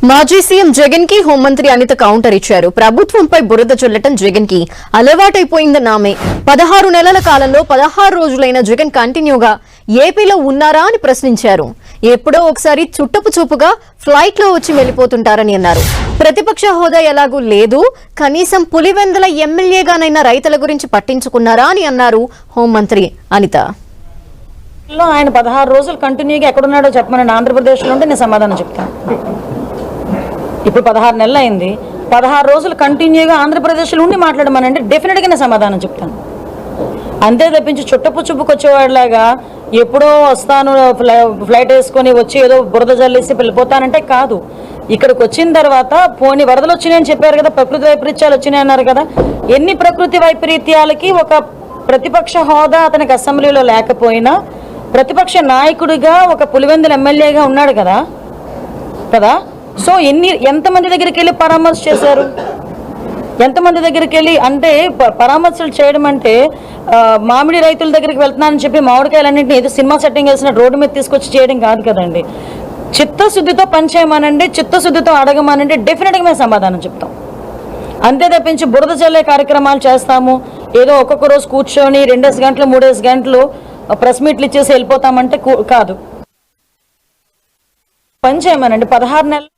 మాజీ సీఎం జగన్ కి హోంమంత్రి అనిత కౌంటర్ ఇచ్చారు. ప్రభుత్వంపై బురద చల్లటం జగన్ కి అలవాటైపోయిందన్నామే. 16 నెలల కాలంలో 16 రోజులైన జగన్ కంటిన్యూగా ఏపీలో ఉన్నారా అని ప్రశ్నించారు. ఎప్పుడో ఒకసారి చుట్టపు చూపుగా ఫ్లైట్ లో వచ్చి వెళ్లిపోతుంటారని అన్నారు. ప్రతిపక్ష హోదా ఎలాగూ లేదు, కనీసం పులివెందుల ఎమ్మెల్యేగానైనా రైతుల గురించి పట్టించుకున్నారా అని అన్నారు హోంమంత్రి అనిత. ఆయన 16 రోజులు కంటిన్యూగా ఎక్కడున్నాడో చెప్పమని ఆంధ్రప్రదేశ్లో ఉంటే నేను సమాధానం చెప్తాను. ఇప్పుడు 16 నెలలు అయింది. 16 రోజులు కంటిన్యూగా ఆంధ్రప్రదేశ్లో ఉండి మాట్లాడమనంటే డెఫినెట్గా నేను సమాధానం చెప్తాను. అంతే తప్పించి చుట్టపు చూపుకు వచ్చేవాడిలాగా ఎప్పుడో వస్తాను ఫ్లైట్ వేసుకొని వచ్చి ఏదో బురద జల్లేసి వెళ్ళిపోతానంటే కాదు. ఇక్కడికి వచ్చిన తర్వాత పోనీ వరదలు వచ్చినాయని చెప్పారు కదా, ప్రకృతి వైపరీత్యాలు వచ్చినాయి అన్నారు కదా. ఎన్ని ప్రకృతి వైపరీత్యాలకి ఒక ప్రతిపక్ష హోదా అతనికి అసెంబ్లీలో లేకపోయినా ప్రతిపక్ష నాయకుడిగా ఒక పులివెందుల ఎమ్మెల్యేగా ఉన్నాడు కదా. సో ఎంతమంది దగ్గరికి వెళ్ళి పరామర్శ చేశారు, ఎంతమంది దగ్గరికి వెళ్ళి అంటే పరామర్శలు చేయడం అంటే మామిడి రైతుల దగ్గరికి వెళ్తున్నానని చెప్పి మామిడికాయలన్నింటినీ ఏదో సినిమా సెట్టింగ్ వేసిన రోడ్డు మీద తీసుకొచ్చి చేయడం కాదు కదండి. చిత్తశుద్ధితో పనిచేయమనండి, చిత్తశుద్ధితో అడగమనండి, డెఫినెట్గా మేము సమాధానం చెప్తాం. అంతే తప్పించి బురద చల్లే కార్యక్రమాలు చేస్తాము, ఏదో ఒక్కొక్క రోజు కూర్చొని 2 గంటలు 3 గంటలు ప్రెస్ మీట్లు ఇచ్చేసి వెళ్ళిపోతామంటే కాదు. పని చేయమనండి. 16 నెలలు